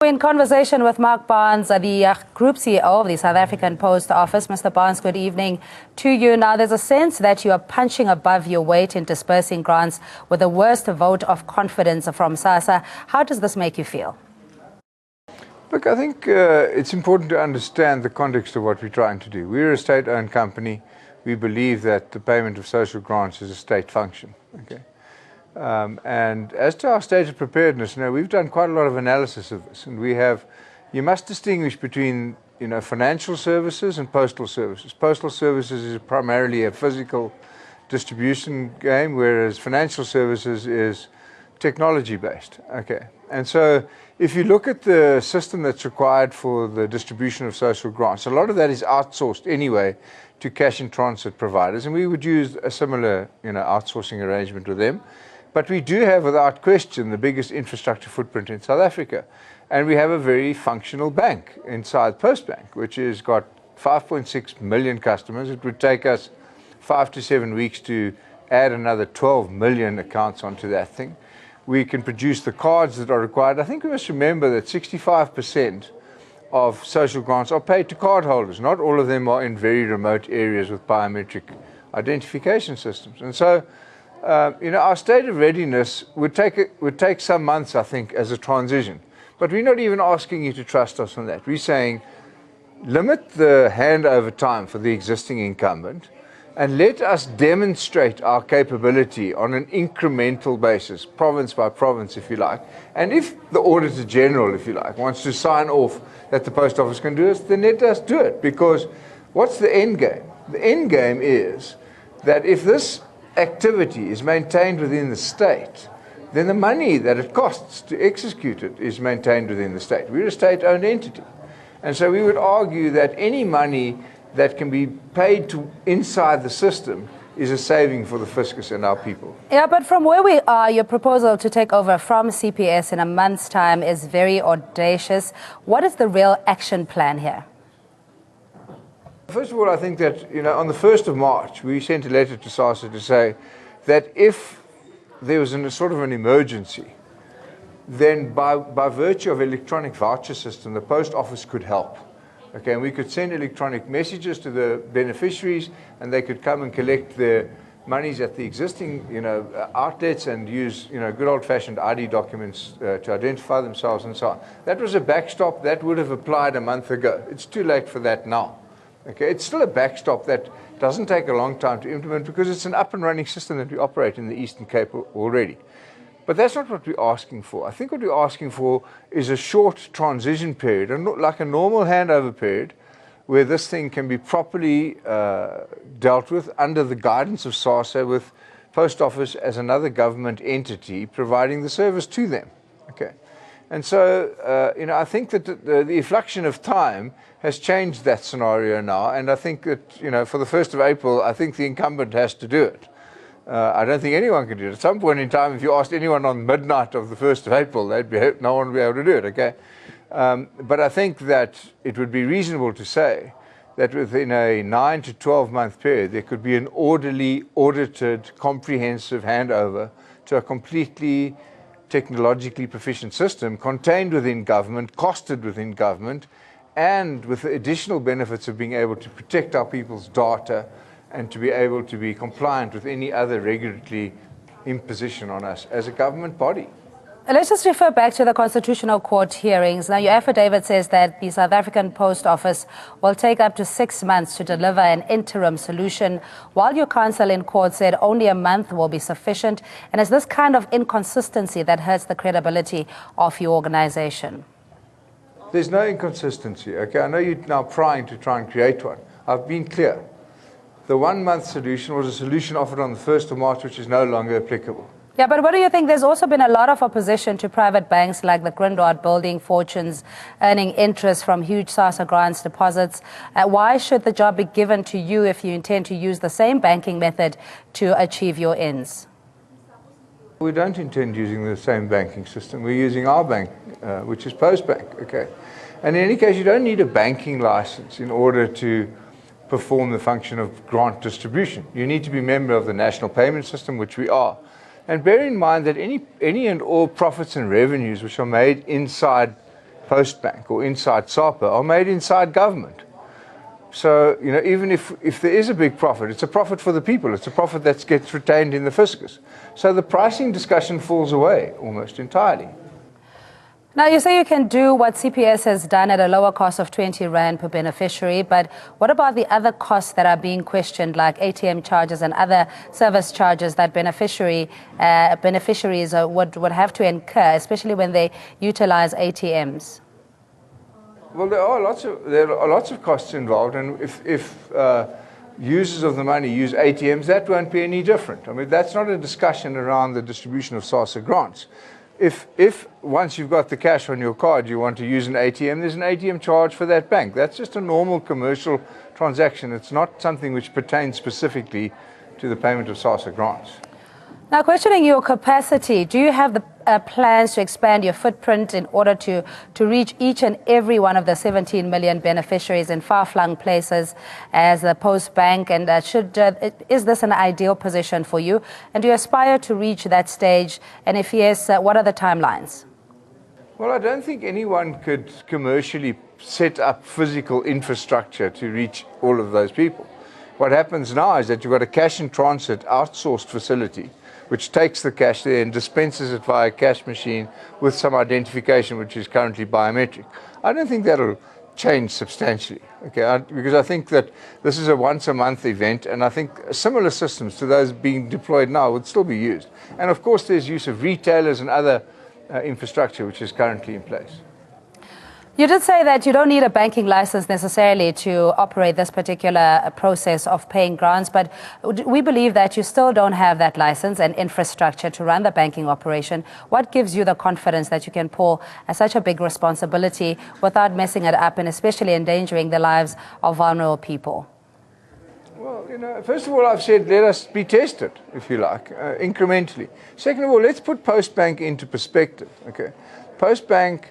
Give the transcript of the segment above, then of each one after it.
in conversation with Mark Barnes, the Group CEO of the South African Post Office. Mr. Barnes, good evening to you. Now, there's a sense that you are punching above your weight in dispersing grants with the worst vote of confidence from SASSA. How does this make you feel? Look, I think it's important to understand the context of what we're trying to do. We're a state-owned company. We believe that the payment of social grants is a state function. Okay. And as to our state of preparedness, we've done quite a lot of analysis of this, and you must distinguish between, financial services and postal services. Postal services is primarily a physical distribution game, whereas financial services is technology-based. Okay, and so if you look at the system that's required for the distribution of social grants, a lot of that is outsourced anyway to cash and transit providers, and we would use a similar, outsourcing arrangement with them. But we do have, without question, the biggest infrastructure footprint in South Africa. And we have a very functional bank inside Postbank, which has got 5.6 million customers. It would take us 5 to 7 weeks to add another 12 million accounts onto that thing. We can produce the cards that are required. I think we must remember that 65% of social grants are paid to cardholders. Not all of them are in very remote areas with biometric identification systems. And so, our state of readiness would take some months, I think, as a transition. But we're not even asking you to trust us on that. We're saying limit the handover time for the existing incumbent and let us demonstrate our capability on an incremental basis, province by province, if you like. And if the Auditor General, if you like, wants to sign off that the Post Office can do this, then let us do it. Because what's the end game? The end game is that if this activity is maintained within the state, then the money that it costs to execute it is maintained within the state. We're a state-owned entity. And so we would argue that any money that can be paid to inside the system is a saving for the fiscus and our people. Yeah, but from where we are, your proposal to take over from CPS in a month's time is very audacious. What is the real action plan here? First of all, I think that, on the 1st of March, we sent a letter to SASSA to say that if there was a sort of an emergency, then by virtue of electronic voucher system, the Post Office could help. Okay, and we could send electronic messages to the beneficiaries, and they could come and collect their monies at the existing, outlets and use, good old-fashioned ID documents to identify themselves and so on. That was a backstop that would have applied a month ago. It's too late for that now. Okay, it's still a backstop that doesn't take a long time to implement because it's an up-and-running system that we operate in the Eastern Cape already. But that's not what we're asking for. I think what we're asking for is a short transition period, like a normal handover period, where this thing can be properly dealt with under the guidance of SASSA, with Post Office as another government entity providing the service to them. Okay. And so, I think that the effluxion of time has changed that scenario now. And I think that, for the 1st of April, I think the incumbent has to do it. I don't think anyone can do it. At some point in time, if you asked anyone on midnight of the 1st of April, no one would be able to do it, okay? But I think that it would be reasonable to say that within a 9 to 12 month period, there could be an orderly, audited, comprehensive handover to a completely technologically proficient system contained within government, costed within government, and with the additional benefits of being able to protect our people's data and to be able to be compliant with any other regulatory imposition on us as a government body. Let's just refer back to the Constitutional Court hearings. Now, your affidavit says that the South African Post Office will take up to 6 months to deliver an interim solution, while your counsel in court said only a month will be sufficient. And it's this kind of inconsistency that hurts the credibility of your organization. There's no inconsistency, okay? I know you're now trying to create one. I've been clear. The 1 month solution was a solution offered on the 1st of March, which is no longer applicable. Yeah, but what do you think? There's also been a lot of opposition to private banks like the Grindrod building fortunes, earning interest from huge SASSA grants deposits. Why should the job be given to you if you intend to use the same banking method to achieve your ends? We don't intend using the same banking system. We're using our bank, which is Postbank, okay? And in any case, you don't need a banking license in order to perform the function of grant distribution. You need to be a member of the national payment system, which we are. And bear in mind that any and all profits and revenues which are made inside Postbank or inside SAPO are made inside government. So, even if there is a big profit, it's a profit for the people. It's a profit that gets retained in the fiscus. So the pricing discussion falls away almost entirely. Now, you say you can do what CPS has done at a lower cost of 20 Rand per beneficiary, but what about the other costs that are being questioned, like ATM charges and other service charges that beneficiaries would have to incur, especially when they utilize ATMs? Well, there are lots of costs involved, and if users of the money use ATMs, that won't be any different. I mean, that's not a discussion around the distribution of SASSA grants. If once you've got the cash on your card, you want to use an ATM, there's an ATM charge for that bank. That's just a normal commercial transaction. It's not something which pertains specifically to the payment of SASSA grants. Now, questioning your capacity, do you have the plans to expand your footprint in order to reach each and every one of the 17 million beneficiaries in far-flung places as a post bank? And is this an ideal position for you? And do you aspire to reach that stage? And if yes, what are the timelines? Well, I don't think anyone could commercially set up physical infrastructure to reach all of those people. What happens now is that you've got a cash in transit outsourced facility which takes the cash there and dispenses it via a cash machine with some identification which is currently biometric. I don't think that'll change substantially, okay? Because I think that this is a once-a-month event, and I think similar systems to those being deployed now would still be used. And of course there's use of retailers and other infrastructure which is currently in place. You did say that you don't need a banking license necessarily to operate this particular process of paying grants, but we believe that you still don't have that license and infrastructure to run the banking operation. What gives you the confidence that you can pull such a big responsibility without messing it up and especially endangering the lives of vulnerable people? Well, first of all, I've said let us be tested, if you like, incrementally. Second of all, let's put Postbank into perspective, okay? Postbank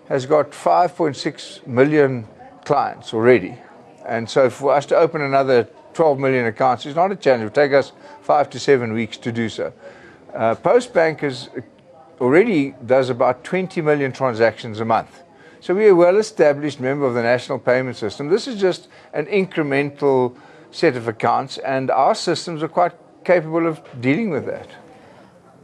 has got 5.6 million clients already. And so for us to open another 12 million accounts is not a challenge. It will take us 5 to 7 weeks to do so. Postbank already does about 20 million transactions a month. So we are a well-established member of the national payment system. This is just an incremental set of accounts, and our systems are quite capable of dealing with that.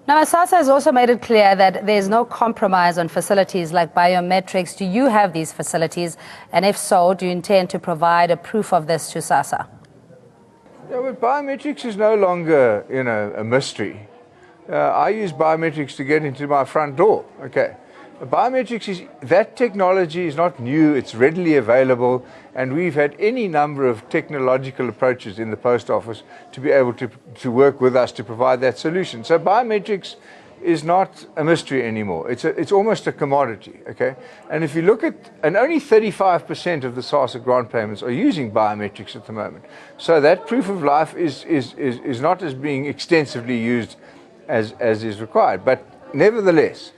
Now, SASSA has also made it clear that there's no compromise on facilities like biometrics. Do you have these facilities? And if so, do you intend to provide a proof of this to SASSA? Yeah, but biometrics is no longer, a mystery. I use biometrics to get into my front door, okay? That technology is not new, it's readily available, and we've had any number of technological approaches in the post office to be able to work with us to provide that solution. So biometrics is not a mystery anymore. It's almost a commodity, okay? And if you look at, and only 35% of the SASSA grant payments are using biometrics at the moment. So that proof of life is not as being extensively used as is required. But nevertheless,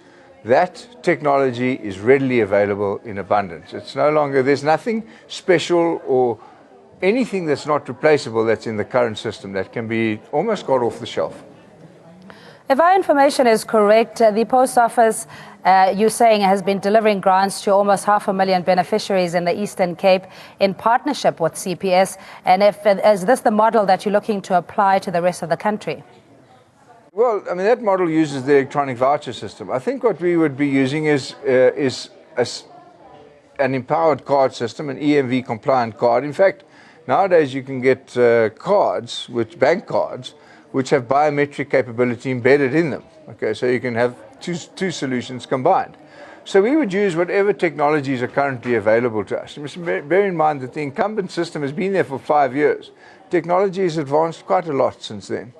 that technology is readily available in abundance. It's no longer, there's nothing special or anything that's not replaceable that's in the current system that can be almost got off the shelf. If our information is correct, the Post Office, you're saying, has been delivering grants to almost 500,000 beneficiaries in the Eastern Cape in partnership with CPS. And is this the model that you're looking to apply to the rest of the country? Well, I mean, that model uses the electronic voucher system. I think what we would be using is an empowered card system, an EMV compliant card. In fact, nowadays you can get cards, bank cards, which have biometric capability embedded in them. Okay, so you can have two solutions combined. So we would use whatever technologies are currently available to us. You must bear in mind that the incumbent system has been there for 5 years. Technology has advanced quite a lot since then.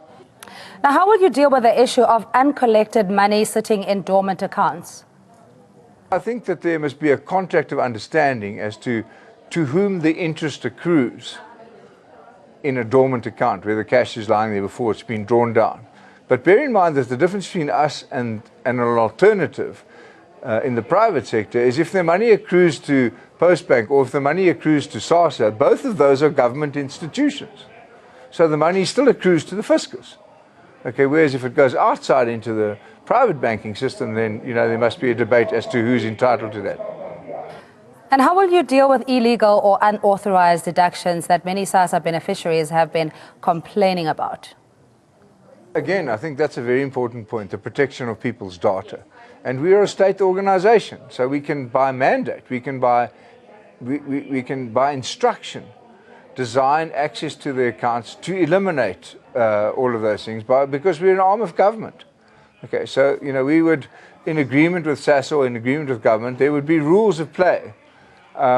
Now, how will you deal with the issue of uncollected money sitting in dormant accounts? I think that there must be a contract of understanding as to whom the interest accrues in a dormant account where the cash is lying there before it's been drawn down. But bear in mind that the difference between us and an alternative in the private sector is if the money accrues to Postbank or if the money accrues to SASSA, both of those are government institutions. So the money still accrues to the fiscus. Okay, whereas if it goes outside into the private banking system, then there must be a debate as to who's entitled to that. And how will you deal with illegal or unauthorized deductions that many SASSA beneficiaries have been complaining about? Again, I think that's a very important point, the protection of people's data. And we are a state organization, so we can by mandate, we can by instruction design access to the accounts to eliminate all of those things because we're an arm of government. Okay, so we would, in agreement with SASSA or in agreement with government, there would be rules of play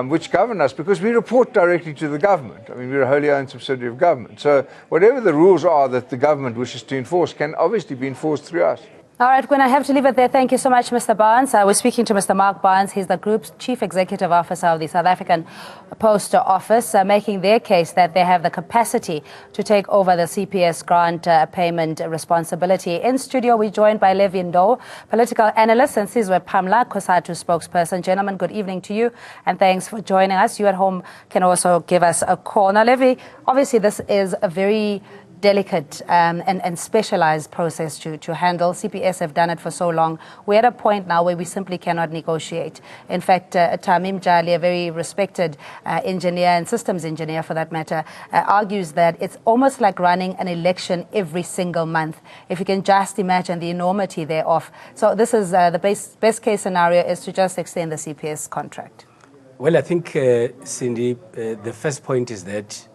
which govern us because we report directly to the government. I mean, we're a wholly owned subsidiary of government. So whatever the rules are that the government wishes to enforce can obviously be enforced through us. All right, Gwen, I have to leave it there. Thank you so much, Mr. Barnes. We're speaking to Mr. Mark Barnes. He's the Group's Chief Executive Officer of the South African Post Office, making their case that they have the capacity to take over the CPS grant payment responsibility. In studio, we're joined by Levi Ndo, political analyst, and Sizwe Pamla, COSATU spokesperson. Gentlemen, good evening to you, and thanks for joining us. You at home can also give us a call. Now, Levi, obviously this is a very delicate and specialized process to handle. CPS have done it for so long. We're at a point now where we simply cannot negotiate. In fact, Tamim Jali, a very respected engineer and systems engineer for that matter, argues that it's almost like running an election every single month, if you can just imagine the enormity thereof. So this is the best case scenario is to just extend the CPS contract. Well, I think, Cindy, the first point is that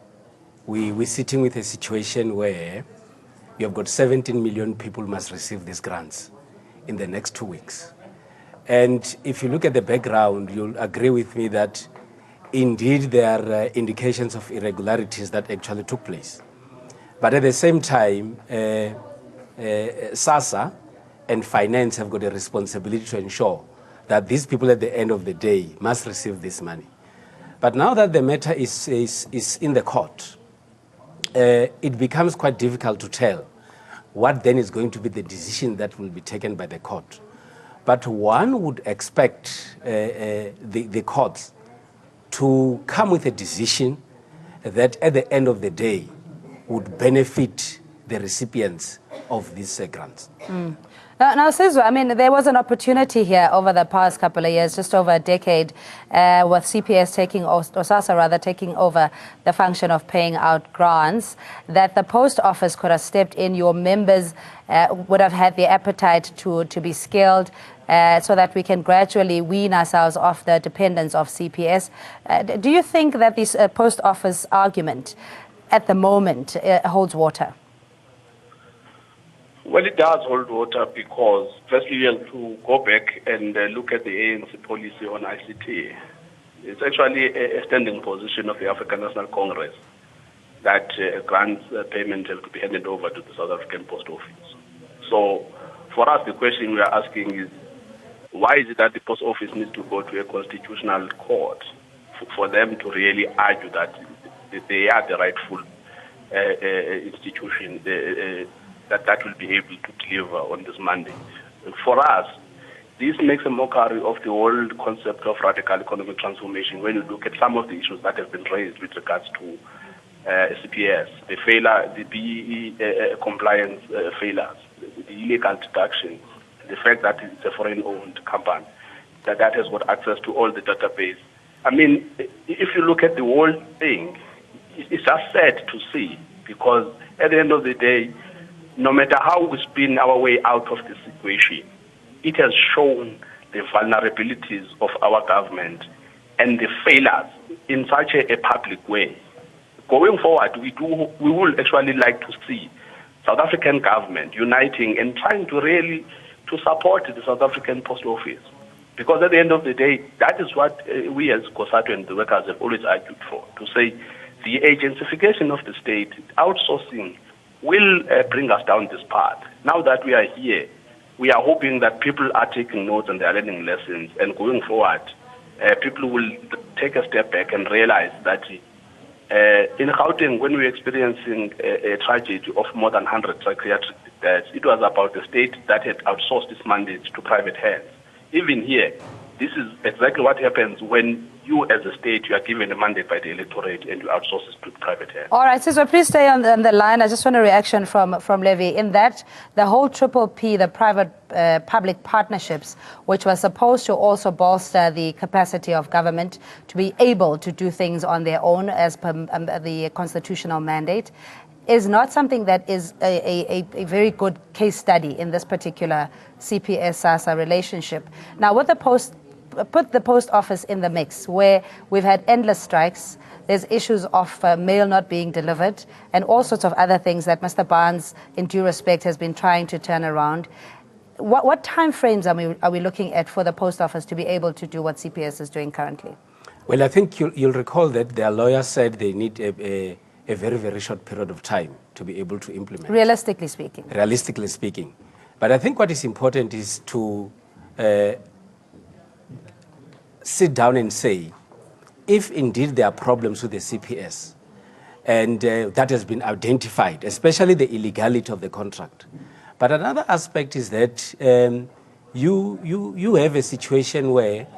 we're sitting with a situation where you have got 17 million people must receive these grants in the next 2 weeks. And if you look at the background, you'll agree with me that indeed there are indications of irregularities that actually took place. But at the same time, SASSA and finance have got a responsibility to ensure that these people at the end of the day must receive this money. But now that the matter is in the court, it becomes quite difficult to tell what then is going to be the decision that will be taken by the court. But one would expect the courts to come with a decision that at the end of the day would benefit the recipients of these grants. Now, Sizwe, I mean, there was an opportunity here over the past couple of years, just over a decade, with CPS taking, or SASSA rather, taking over the function of paying out grants, that the post office could have stepped in. Your members would have had the appetite to be scaled so that we can gradually wean ourselves off the dependence of CPS. Do you think that this post office argument at the moment holds water? Well, it does hold water because, firstly, you have to go back and look at the ANC policy on ICT. It's actually a standing position of the African National Congress that grants payment have to be handed over to the South African Post Office. So, for us, the question we are asking is, why is it that the Post Office needs to go to a constitutional court for them to really argue that they are the rightful institution that will be able to deliver on this mandate? For us, this makes a mockery of the whole concept of radical economic transformation when you look at some of the issues that have been raised with regards to CPS, the failure, the BEE compliance failures, the illegal deduction, the fact that it's a foreign-owned company, that has got access to all the database. I mean, if you look at the whole thing, it's just sad to see, because at the end of the day, no matter how we spin our way out of the situation, it has shown the vulnerabilities of our government and the failures in such a public way. Going forward, we will actually like to see South African government uniting and trying to really to support the South African Post Office. Because at the end of the day, that is what we as COSATU and the workers have always argued for, to say the agencies of the state, outsourcing, will bring us down this path. Now that we are here, we are hoping that people are taking notes and they are learning lessons, and going forward, people will take a step back and realize that in Gauteng, when we were experiencing a tragedy of more than 100 psychiatric deaths, it was about the state that had outsourced its mandate to private hands. Even here, this is exactly what happens when you, as a state, you are given a mandate by the electorate and you outsource it to private hands. All right, so please stay on the line. I just want a reaction from Levy. In that, the whole PPP, the private-public partnerships, which was supposed to also bolster the capacity of government to be able to do things on their own as per the constitutional mandate, is not something that is a very good case study in this particular CPS-SASSA relationship. Now, with put the post office in the mix, where we've had endless strikes, there's issues of mail not being delivered, and all sorts of other things that Mr. Barnes, in due respect, has been trying to turn around. What time frames are we looking at for the post office to be able to do what CPS is doing currently? Well, I think you'll recall that their lawyer said they need a very, very short period of time to be able to implement. Realistically speaking. Realistically speaking. But I think what is important is to sit down and say, if indeed there are problems with the CPS, and that has been identified, especially the illegality of the contract. But another aspect is that you have a situation where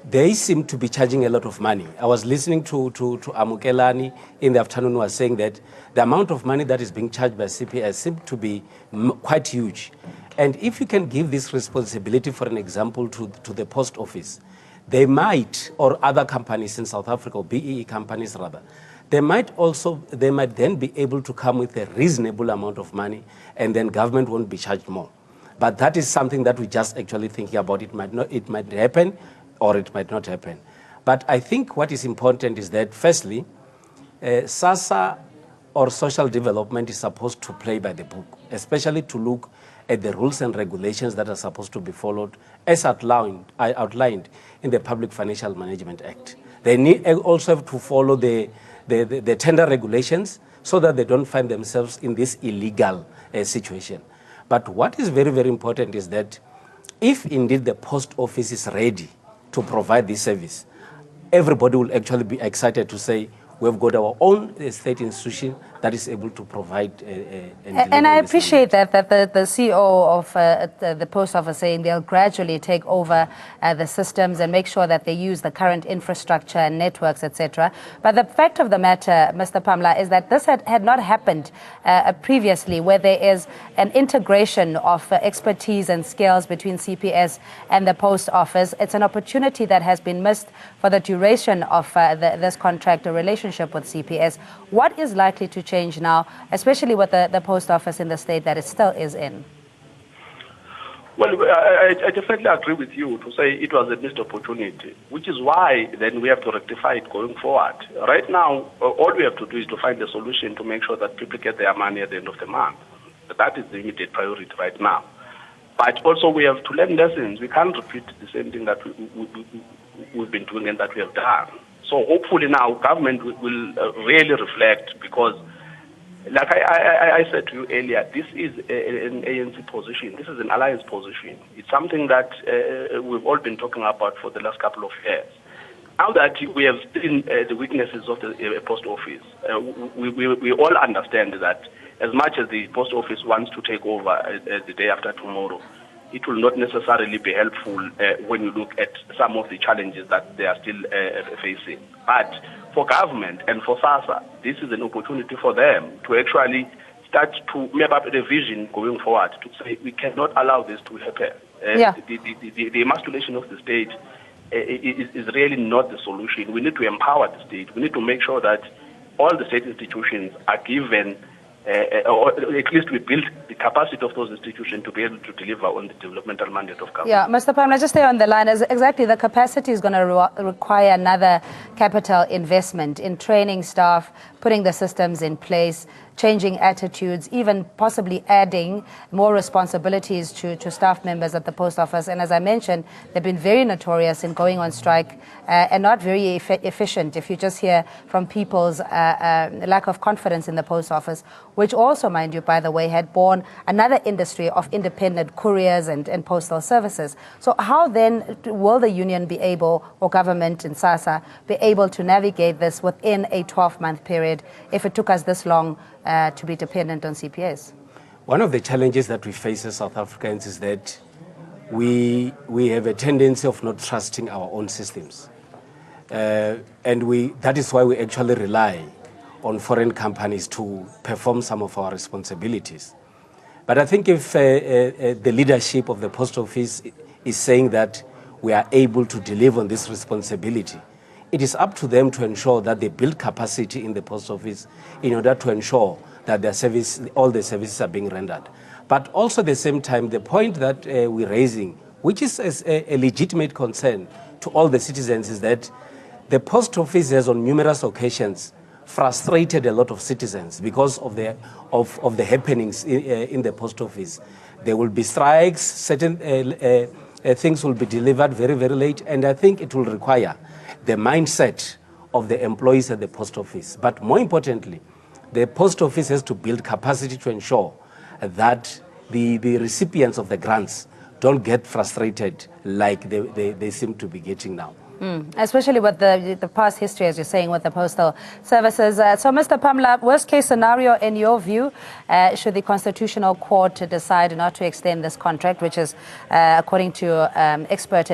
they seem to be charging a lot of money. I was listening to Amukelani in the afternoon, who was saying that the amount of money that is being charged by CPS seems to be quite huge. And if you can give this responsibility, for an example, to the post office, they might, or other companies in South Africa, or BEE companies rather, they might then be able to come with a reasonable amount of money, and then government won't be charged more. But that is something that we just actually thinking about. It might happen, or it might not happen. But I think what is important is that, firstly, SASSA or social development is supposed to play by the book, especially to look at the rules and regulations that are supposed to be followed as outlined in the Public Financial Management Act. They need also have to follow the tender regulations so that they don't find themselves in this illegal situation. But what is very, very important is that if indeed the post office is ready to provide this service, everybody will actually be excited to say, we've got our own state institution that is able to provide and I appreciate that the CEO of the post office saying they'll gradually take over the systems and make sure that they use the current infrastructure and networks, etc. But the fact of the matter, Mr. Pamla, is that this had not happened previously, where there is an integration of expertise and skills between CPS and the post office. It's an opportunity that has been missed for the duration of this contract or relationship with CPS. What is likely to change now, especially with the post office in the state that it still is in? Well, I definitely agree with you to say it was a missed opportunity, which is why then we have to rectify it going forward. Right now, all we have to do is to find a solution to make sure that people get their money at the end of the month. That is the immediate priority right now. But also we have to learn lessons. We can't repeat the same thing that we've been doing and that we have done. So hopefully now government will really reflect, because like I said to you earlier, this is an ANC position. This is an alliance position. It's something that we've all been talking about for the last couple of years. Now that we have seen the weaknesses of the post office, we all understand that as much as the post office wants to take over the day after tomorrow, it will not necessarily be helpful when you look at some of the challenges that they are still facing. But for government and for SASSA, this is an opportunity for them to actually start to map up a vision going forward to say we cannot allow this to happen. The emasculation of the state is really not the solution. We need to empower the state. We need to make sure that all the state institutions are given or at least we build the capacity of those institutions to be able to deliver on the developmental mandate of government. Yeah, Mr. Pamla, just stay on the line. Exactly, the capacity is going to require another capital investment in training staff, putting the systems in place, changing attitudes, even possibly adding more responsibilities to staff members at the post office. And as I mentioned, they've been very notorious in going on strike and not very efficient, if you just hear from people's lack of confidence in the post office, which also, mind you, by the way, had born another industry of independent couriers and postal services. So how then will the union be able, or government and SASSA, be able to navigate this within a 12-month period if it took us this long to be dependent on CPS? One of the challenges that we face as South Africans is that we have a tendency of not trusting our own systems. And that is why we actually rely on foreign companies to perform some of our responsibilities. But I think if the leadership of the Post Office is saying that we are able to deliver on this responsibility, it is up to them to ensure that they build capacity in the Post Office in order to ensure that all the services are being rendered. But also at the same time, the point that we're raising, which is a legitimate concern to all the citizens, is that the Post Office has on numerous occasions frustrated a lot of citizens because of the happenings in the Post Office. There will be strikes, certain things will be delivered very, very late, and I think it will require the mindset of the employees at the Post Office. But more importantly, the Post Office has to build capacity to ensure that the recipients of the grants don't get frustrated like they seem to be getting now. Especially with the past history, as you're saying, with the postal services. So, Mr. Pamla, worst case scenario in your view, should the Constitutional Court decide not to extend this contract, which is, according to expert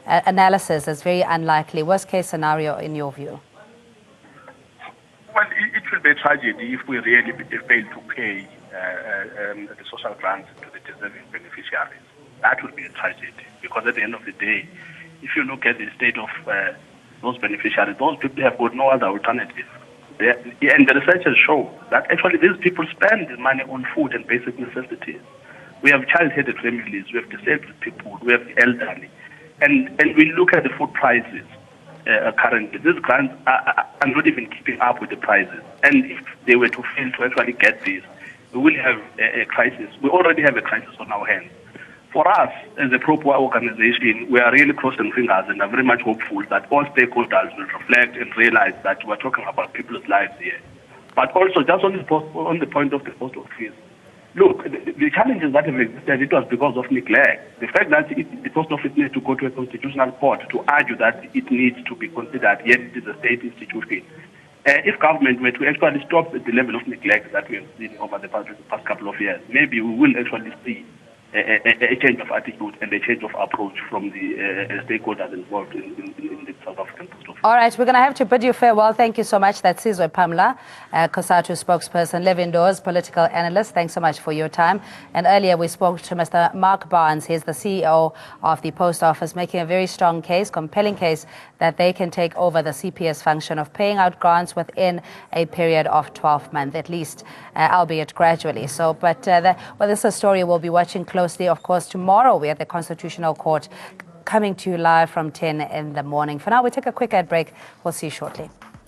analysis, is very unlikely. Worst case scenario in your view? Well, it will be a tragedy if we really fail to pay the social grants to the deserving beneficiaries. That would be a tragedy, because at the end of the day, if you look at the state of those beneficiaries, those people have got no other alternative. And the researchers show that actually these people spend the money on food and basic necessities. We have child-headed families, we have disabled people, we have the elderly. And we look at the food prices currently. These grants are not even keeping up with the prices. And if they were to fail to actually get this, we will have a crisis. We already have a crisis on our hands. For us, as a pro-poor organization, we are really crossing fingers and are very much hopeful that all stakeholders will reflect and realize that we're talking about people's lives here. But also, just on the point of the Post Office, look, the challenges that have existed, it was because of neglect. The fact that the Post Office needs to go to a constitutional court to argue that it needs to be considered, yet it is a state institution. If government were to actually stop the level of neglect that we have seen over the past couple of years, maybe we will actually see a change of attitude and a change of approach from the stakeholders involved in the South African Post Office. All right, we're going to have to bid you farewell. Thank you so much. That's Sizwe Pamla, COSATU spokesperson, Live Indoors, political analyst. Thanks so much for your time. And earlier we spoke to Mr. Mark Barnes. He's the CEO of the Post Office, making a very strong case, compelling case, that they can take over the CPS function of paying out grants within a period of 12 months, at least, albeit gradually. So, but this is a story we'll be watching closely. Of course, tomorrow we're at the Constitutional Court, coming to you live from 10 in the morning. For now, we take a quick ad break. We'll see you shortly.